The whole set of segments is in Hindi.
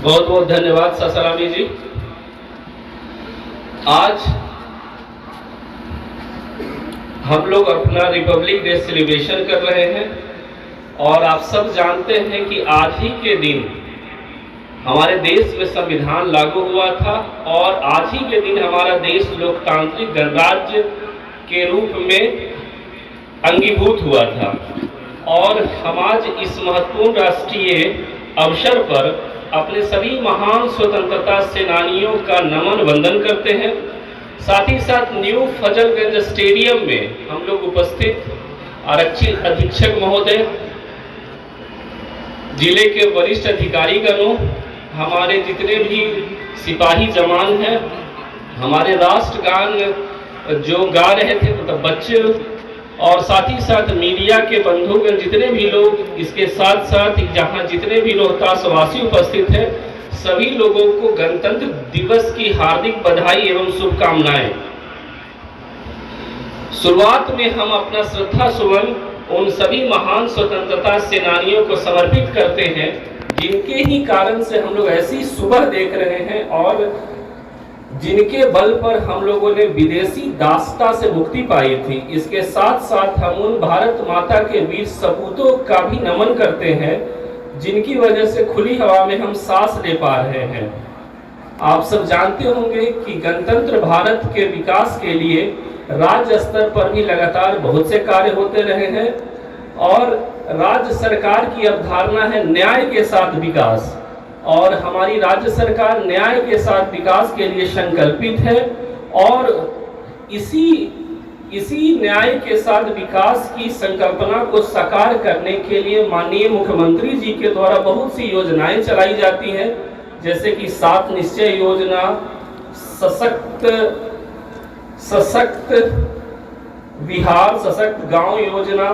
बहुत बहुत धन्यवाद ससारामी जी। आज हम लोग अपना रिपब्लिक डे सेलिब्रेशन कर रहे हैं और आप सब जानते हैं कि आज ही के दिन हमारे देश में संविधान लागू हुआ था और आज ही के दिन हमारा देश लोकतांत्रिक गणराज्य के रूप में अंगीभूत हुआ था। और हम आज इस महत्वपूर्ण राष्ट्रीय अवसर पर अपने सभी महान स्वतंत्रता सेनानियों का नमन वंदन करते हैं। साथ ही साथ न्यू फजलगंज स्टेडियम में हम लोग उपस्थित आरक्षी अधीक्षक महोदय, जिले के वरिष्ठ अधिकारीगणों, हमारे जितने भी सिपाही जवान हैं, हमारे राष्ट्रगान जो गा रहे थे मतलब बच्चे, और साथ ही साथ मीडिया के बंधुगण जितने भी लोग, इसके साथ साथ जहां जितने भी रोहतासवासी उपस्थित हैं, सभी लोगों को गणतंत्र दिवस की हार्दिक बधाई एवं शुभकामनाएं। शुरुआत में हम अपना श्रद्धा सुमन उन सभी महान स्वतंत्रता सेनानियों को समर्पित करते हैं जिनके ही कारण से हम लोग ऐसी सुबह देख रहे हैं और जिनके बल पर हम लोगों ने विदेशी दासता से मुक्ति पाई थी। इसके साथ साथ हम उन भारत माता के वीर सपूतों का भी नमन करते हैं जिनकी वजह से खुली हवा में हम सांस ले पा रहे हैं। आप सब जानते होंगे कि गणतंत्र भारत के विकास के लिए राज्य स्तर पर भी लगातार बहुत से कार्य होते रहे हैं और राज्य सरकार की अवधारणा है न्याय के साथ विकास, और हमारी राज्य सरकार न्याय के साथ विकास के लिए संकल्पित है। और इसी न्याय के साथ विकास की संकल्पना को साकार करने के लिए माननीय मुख्यमंत्री जी के द्वारा बहुत सी योजनाएं चलाई जाती हैं, जैसे कि 7 निश्चय योजना, सशक्त बिहार, सशक्त गांव योजना।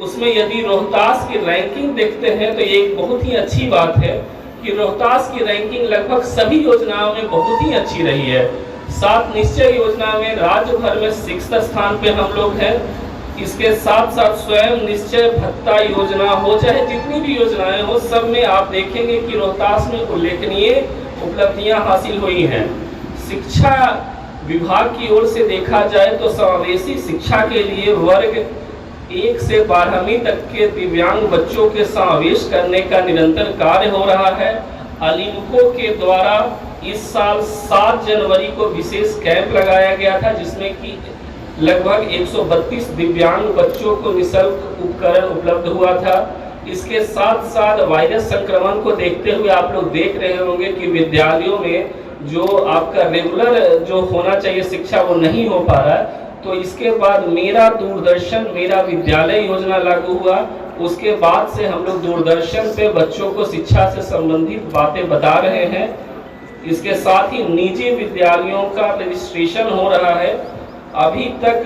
उसमें यदि रोहतास की रैंकिंग देखते हैं तो ये एक बहुत ही अच्छी बात है कि रोहतास की रैंकिंग लगभग सभी योजनाओं में बहुत ही अच्छी रही है। 7 निश्चय योजना में राज्य भर में 6th स्थान पे हम लोग हैं। इसके साथ साथ स्वयं निश्चय भत्ता योजना हो, चाहे जितनी भी योजनाएं हो, सब में आप देखेंगे कि रोहतास में उल्लेखनीय उपलब्धियां हासिल हुई हैं। शिक्षा विभाग की ओर से देखा जाए तो समावेशी शिक्षा के लिए वर्ग 1 से 12वीं तक के दिव्यांग बच्चों के समावेश करने का निरंतर कार्य हो रहा है। अलिम्को के द्वारा इस साल 7 जनवरी को विशेष कैंप लगाया गया था जिसमें कि लगभग 132 दिव्यांग बच्चों को निःशुल्क उपकरण उपलब्ध हुआ था। इसके साथ साथ वायरस संक्रमण को देखते हुए आप लोग देख रहे होंगे कि विद्यालयों में जो आपका रेगुलर जो होना चाहिए शिक्षा वो नहीं हो पा रहा है। तो इसके बाद मेरा दूरदर्शन मेरा विद्यालय योजना लागू हुआ। उसके बाद से हम लोग दूरदर्शन पे बच्चों को शिक्षा से संबंधित बातें बता रहे हैं। इसके साथ ही निजी विद्यालयों का रजिस्ट्रेशन हो रहा है। अभी तक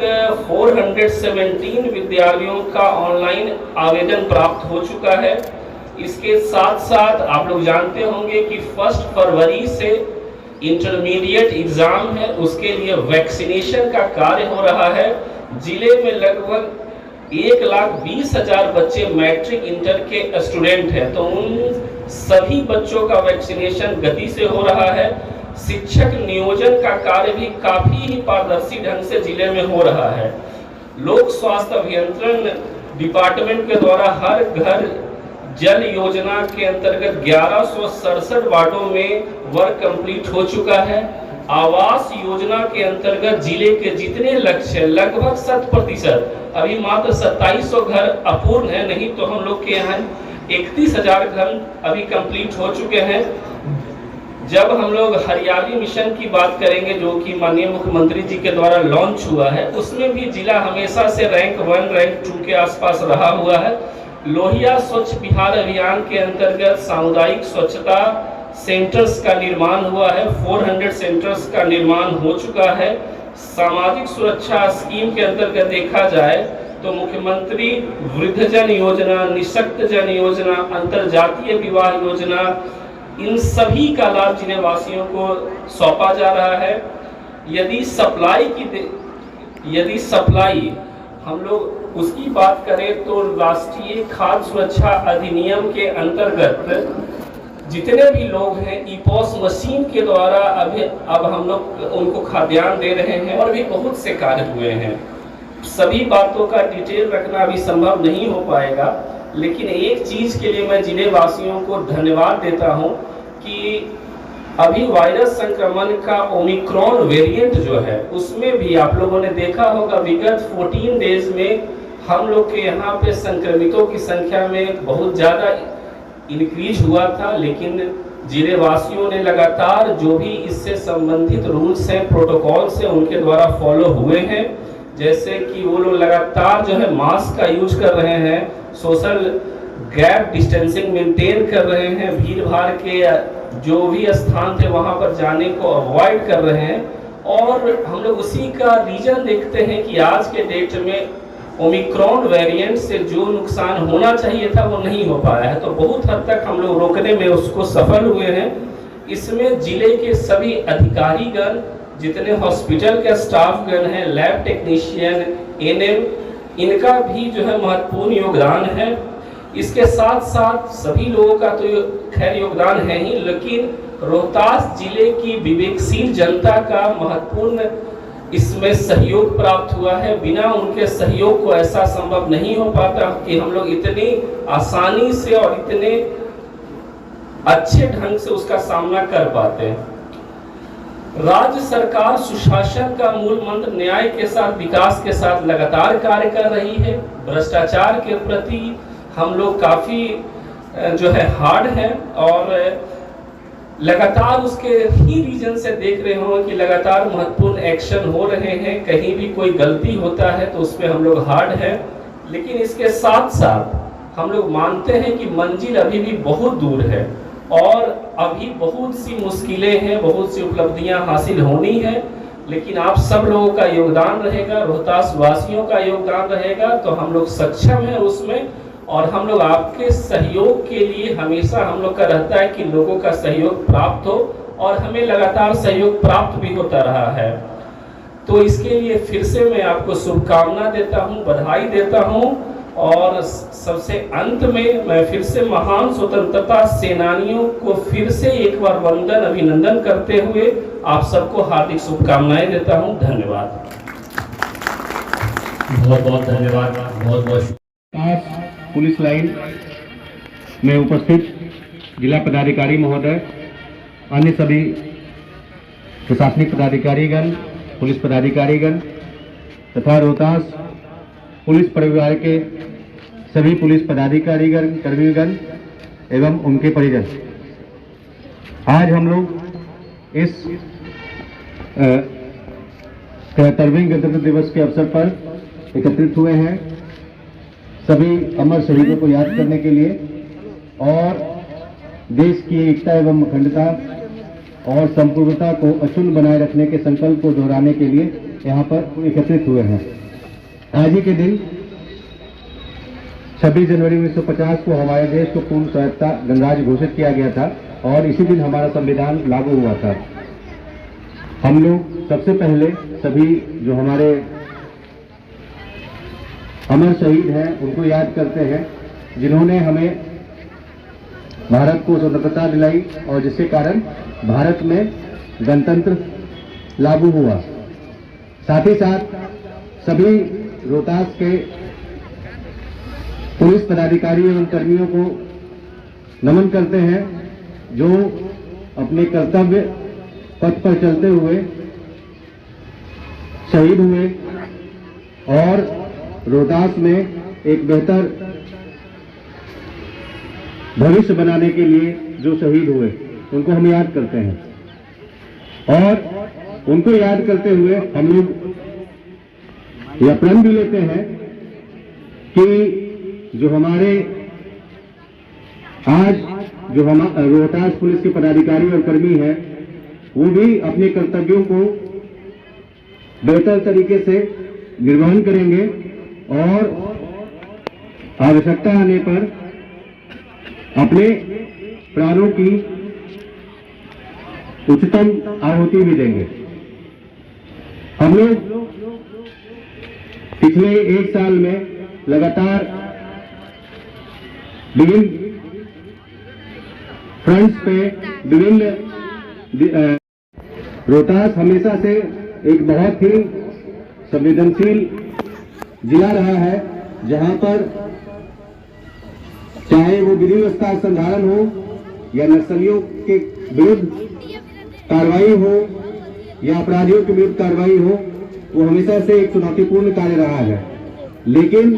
417 विद्यालयों का ऑनलाइन आवेदन प्राप्त हो चुका है। इसके साथ साथ आप लोग जानते होंगे कि 1 फरवरी से इंटरमीडिएट एग्जाम है, उसके लिए वैक्सीनेशन का कार्य हो रहा है। जिले में लगभग 1,20,000 बच्चे मैट्रिक इंटर के स्टूडेंट हैं, तो उन सभी बच्चों का वैक्सीनेशन गति से हो रहा है। शिक्षक नियोजन का कार्य भी काफी ही पारदर्शी ढंग से जिले में हो रहा है। लोक स्वास्थ्य अभियंत्रण डिपार्टमेंट के द्वारा हर घर जल योजना के अंतर्गत 1167 वार्डों में वर्क कंप्लीट हो चुका है। आवास योजना के अंतर्गत जिले के जितने लक्ष्य लगभग 100%, अभी मात्र 2700 घर अपूर्ण है, नहीं तो हम लोग के यहाँ 31,000 घर अभी कंप्लीट हो चुके हैं। जब हम लोग हरियाली मिशन की बात करेंगे जो कि माननीय मुख्यमंत्री जी के द्वारा लॉन्च हुआ है, उसमें भी जिला हमेशा से रैंक 1 रैंक 2 के आसपास रहा हुआ है। लोहिया स्वच्छ बिहार अभियान के अंतर्गत सामुदायिक स्वच्छता सेंटर्स का निर्माण हुआ है। 400 सेंटर्स का निर्माण हो चुका है। सामाजिक सुरक्षा स्कीम के अंतर्गत देखा जाए तो मुख्यमंत्री वृद्धजन योजना, निःशक्त जन योजना, अंतरजातीय विवाह योजना, इन सभी का लाभ जिले वासियों को सौंपा जा रहा है। यदि सप्लाई हम लोग उसकी बात करें तो राष्ट्रीय खाद्य सुरक्षा अधिनियम के अंतर्गत जितने भी लोग हैं ईपॉस मशीन के द्वारा अब हम लोग उनको खाद्यान्न दे रहे हैं और भी बहुत से कार्य हुए हैं। सभी बातों का डिटेल रखना अभी संभव नहीं हो पाएगा, लेकिन एक चीज़ के लिए मैं जिले वासियों को धन्यवाद देता हूं कि अभी वायरस संक्रमण का ओमिक्रॉन वेरिएंट जो है उसमें भी आप लोगों ने देखा होगा विगत 14 डेज में हम लोग के यहाँ पे संक्रमितों की संख्या में बहुत ज़्यादा इंक्रीज हुआ था, लेकिन जिले वासियों ने लगातार जो भी इससे संबंधित रूल्स हैं, प्रोटोकॉल्स हैं, उनके द्वारा फॉलो हुए हैं। जैसे कि वो लोग लगातार जो है मास्क का यूज कर रहे हैं, सोशल गैप डिस्टेंसिंग मेंटेन कर रहे हैं, भीड़ भाड़ के जो भी स्थान थे वहां पर जाने को अवॉइड कर रहे हैं। और हम लोग उसी का रीजन देखते हैं कि आज के डेट में ओमिक्रॉन वेरिएंट से जो नुकसान होना चाहिए था वो नहीं हो पाया है, तो बहुत हद तक हम लोग रोकने में उसको सफल हुए हैं। इसमें जिले के सभी अधिकारीगण, जितने हॉस्पिटल के स्टाफगण हैं, लैब टेक्नीशियन, एनएम, इनका भी जो है महत्वपूर्ण योगदान है। इसके साथ साथ सभी लोगों का तो खैर योगदान है ही, लेकिन रोहतास जिले की विवेकशील जनता का महत्वपूर्ण इसमें सहयोग प्राप्त हुआ है। बिना उनके सहयोग को ऐसा संभव नहीं हो पाता कि हम लोग इतनी आसानी से और इतने अच्छे ढंग से उसका सामना कर पाते हैं। राज्य सरकार सुशासन का मूल मंत्र न्याय के साथ विकास के साथ लगातार कार्य कर रही है। भ्रष्टाचार के प्रति हम लोग काफ़ी जो है हार्ड हैं और लगातार उसके ही रीजन से देख रहे हो कि लगातार महत्वपूर्ण एक्शन हो रहे हैं। कहीं भी कोई गलती होता है तो उस पर हम लोग हार्ड हैं, लेकिन इसके साथ साथ हम लोग मानते हैं कि मंजिल अभी भी बहुत दूर है और अभी बहुत सी मुश्किलें हैं, बहुत सी उपलब्धियां हासिल होनी है। लेकिन आप सब लोगों का योगदान रहेगा, रोहतास वासियों का योगदान रहेगा, तो हम लोग सक्षम हैं उसमें। और हम लोग आपके सहयोग के लिए हमेशा हम लोग का रहता है कि लोगों का सहयोग प्राप्त हो, और हमें लगातार सहयोग प्राप्त भी होता रहा है। तो इसके लिए फिर से मैं आपको शुभकामना देता हूं, बधाई देता हूं। और सबसे अंत में मैं फिर से महान स्वतंत्रता सेनानियों को फिर से एक बार वंदन अभिनंदन करते हुए आप सबको हार्दिक शुभकामनाएं देता हूं। धन्यवाद। बहुत बहुत धन्यवाद। बहुत बहुत पुलिस लाइन में उपस्थित जिला पदाधिकारी महोदय, अन्य सभी प्रशासनिक पदाधिकारीगण, पुलिस पदाधिकारीगण तथा रोहतास पुलिस परिवार के सभी पुलिस पदाधिकारीगण, कर्मीगण एवं उनके परिजन, आज हम लोग इस 73वें गणतंत्र दिवस के अवसर पर एकत्रित हुए हैं सभी अमर शहीदों को याद करने के लिए और देश की एकता एवं अखंडता और संपूर्णता को अक्षुण्ण बनाए रखने के संकल्प को दोहराने के लिए यहाँ पर एकत्रित हुए हैं। आज ही के दिन 26 जनवरी 1950 को हमारे देश को पूर्ण स्वायत्तता गणराज्य घोषित किया गया था और इसी दिन हमारा संविधान लागू हुआ था। हम लोग सबसे पहले सभी जो हमारे अमर शहीद हैं उनको याद करते हैं, जिन्होंने हमें भारत को स्वतंत्रता दिलाई और जिसके कारण भारत में गणतंत्र लागू हुआ। साथ ही साथ सभी रोहतास के पुलिस पदाधिकारी एवं कर्मियों को नमन करते हैं जो अपने कर्तव्य पथ पर चलते हुए शहीद हुए और रोहतास में एक बेहतर भविष्य बनाने के लिए जो शहीद हुए उनको हम याद करते हैं। और उनको याद करते हुए हम लोग यह प्रण भी लेते हैं कि जो हमारे आज जो हम रोहतास पुलिस के पदाधिकारी और कर्मी हैं वो भी अपने कर्तव्यों को बेहतर तरीके से निर्वहन करेंगे और आवश्यकता आने पर अपने प्राणों की उच्चतम आहुति भी देंगे। हम लोग पिछले एक साल में लगातार विभिन्न फ्रंट्स पे विभिन्न रोहतास हमेशा से एक बहुत ही संवेदनशील जिला रहा है, जहां पर चाहे वो विधि व्यवस्था संधारण हो या नक्सलियों के विरुद्ध कार्रवाई हो या अपराधियों के विरुद्ध कार्रवाई हो, वो हमेशा से एक चुनौतीपूर्ण कार्य रहा है। लेकिन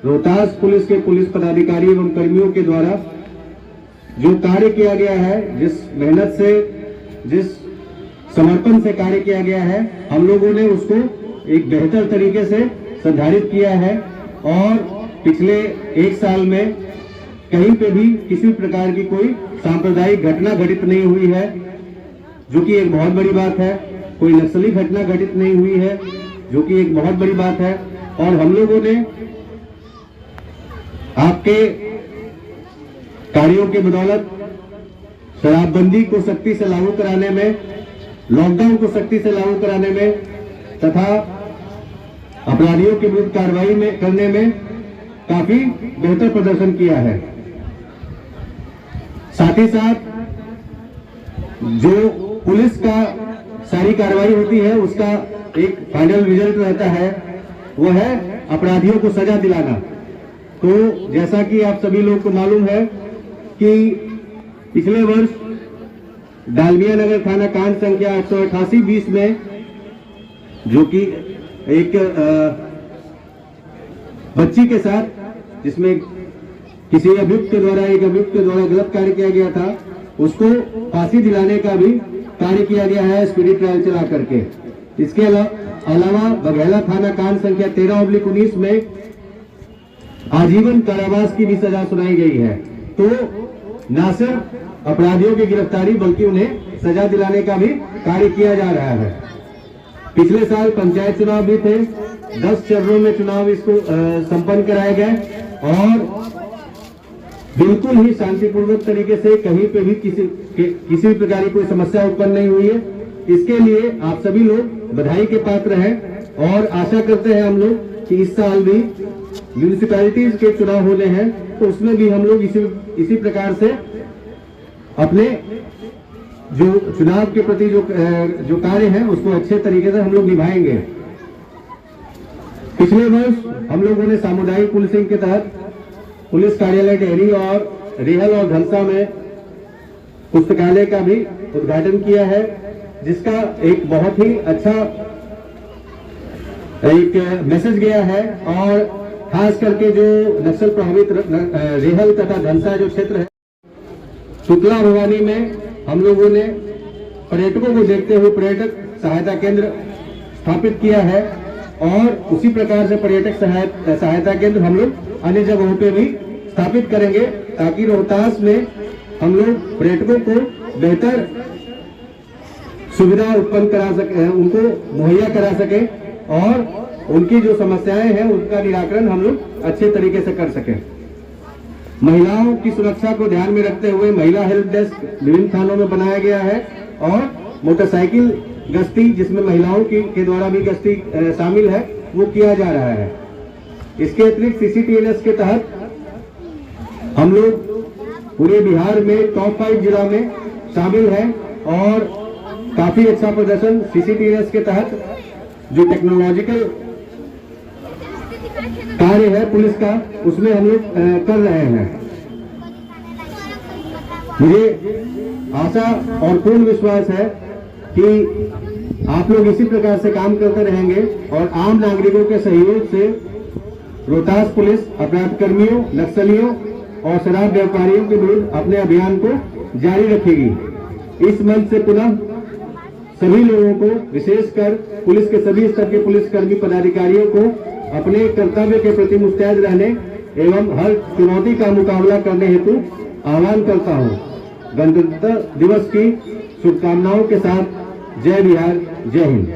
रोहतास पुलिस के पुलिस पदाधिकारी एवं कर्मियों के द्वारा जो कार्य किया गया है, जिस मेहनत से, जिस समर्पण से कार्य किया गया है, हम लोगों ने उसको एक बेहतर तरीके से संचालित किया है और पिछले एक साल में कहीं पे भी किसी प्रकार की कोई सांप्रदायिक घटना घटित नहीं हुई है, जो कि एक बहुत बड़ी बात है। कोई नक्सली घटना घटित नहीं हुई है, जो कि एक बहुत बड़ी बात है। और हम लोगों ने आपके कार्यों के बदौलत शराबबंदी को सख्ती से लागू कराने में, लॉकडाउन को सख्ती से लागू कराने में तथा अपराधियों के विरुद्ध कार्रवाई में करने में काफी बेहतर प्रदर्शन किया है। साथ ही साथ जो पुलिस का सारी कार्रवाई होती है, उसका एक फाइनल रिजल्ट रहता है, वो है अपराधियों को सजा दिलाना। तो जैसा कि आप सभी लोग को मालूम है कि पिछले वर्ष डालमिया नगर थाना कांड संख्या 188-20 में, जो कि एक बच्ची के साथ, जिसमें किसी अभियुक्त के द्वारा गलत कार्य किया गया था, उसको फांसी दिलाने का भी कार्य किया गया है स्पीडी ट्रायल चला करके। इसके अलावा बघेला थाना कांड संख्या 13/19 में आजीवन कारावास की भी सजा सुनाई गई है। तो न सिर्फ अपराधियों की गिरफ्तारी बल्कि उन्हें सजा दिलाने का भी कार्य किया जा रहा है। पिछले साल पंचायत चुनाव भी थे, 10 चरणों में चुनाव इसको संपन्न कराए गए और बिल्कुल ही शांतिपूर्वक तरीके से कहीं पे भी किसी प्रकार की कोई समस्या उत्पन्न नहीं हुई है। इसके लिए आप सभी लोग बधाई के पात्र हैं और आशा करते हैं हम लोग कि इस साल भी म्यूनिसिपैलिटीज के चुनाव होने हैं, तो उसमें भी हम लोग इसी प्रकार से अपने जो चुनाव के प्रति जो कार्य है उसको अच्छे तरीके से हम लोग निभाएंगे। पिछले वर्ष हम लोगों ने सामुदायिक पुलिसिंग के तहत पुलिस कार्यालय टेहरी और रेहल और धनसा में पुस्तकालय का भी उद्घाटन किया है, जिसका एक बहुत ही अच्छा एक मैसेज गया है। और खास करके जो नक्सल प्रभावित रेहल तथा धनसा जो क्षेत्र है, शुक्ला भवानी में हम लोगों ने पर्यटकों को देखते हुए पर्यटक सहायता केंद्र स्थापित किया है और उसी प्रकार से पर्यटक सहायता केंद्र हम लोग अन्य जगहों पे भी स्थापित करेंगे, ताकि रोहतास में हम लोग पर्यटकों को बेहतर सुविधा उत्पन्न करा सके, उनको मुहैया करा सके और उनकी जो समस्याएं हैं उनका निराकरण हम लोग अच्छे तरीके से कर सकें। महिलाओं की सुरक्षा को ध्यान में रखते हुए महिला हेल्प डेस्क विभिन्न थानों में बनाया गया है और मोटरसाइकिल गश्ती, जिसमें महिलाओं के द्वारा भी गश्ती शामिल है, वो किया जा रहा है। इसके अतिरिक्त CCTNS के तहत हम लोग पूरे बिहार में टॉप 5 जिला में शामिल है और काफी अच्छा प्रदर्शन CCTNS के तहत जो टेक्नोलॉजिकल कार्य है पुलिस का, उसमें हम लोग कर रहे हैं। मुझे आशा और पूर्ण विश्वास है कि आप लोग इसी प्रकार से काम करते रहेंगे और आम नागरिकों के सहयोग से रोहतास पुलिस अपराध कर्मियों, नक्सलियों और शराब व्यापारियों के विरुद्ध अपने अभियान को जारी रखेगी। इस मंच से पुनः सभी लोगों को, विशेषकर पुलिस के सभी स्तर के पुलिसकर्मी पदाधिकारियों को अपने कर्तव्य के प्रति मुस्तैद रहने एवं हर चुनौती का मुकाबला करने हेतु आह्वान करता हूं। गणतंत्र दिवस की शुभकामनाओं के साथ जय बिहार, जय हिंद।